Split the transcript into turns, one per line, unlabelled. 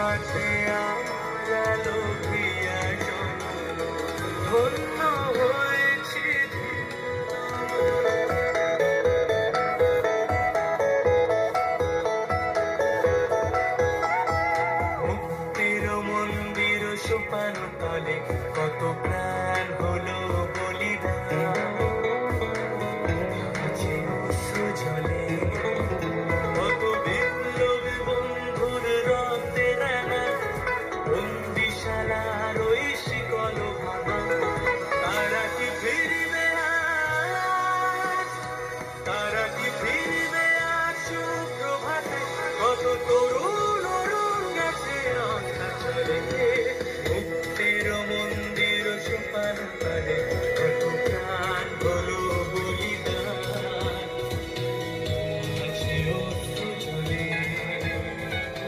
ছোঁয়াতে আমরা লোভিয়া ধন্য হয়েছি। মুক্তির মন্দির সোপান তলে কত প্রাণ হলো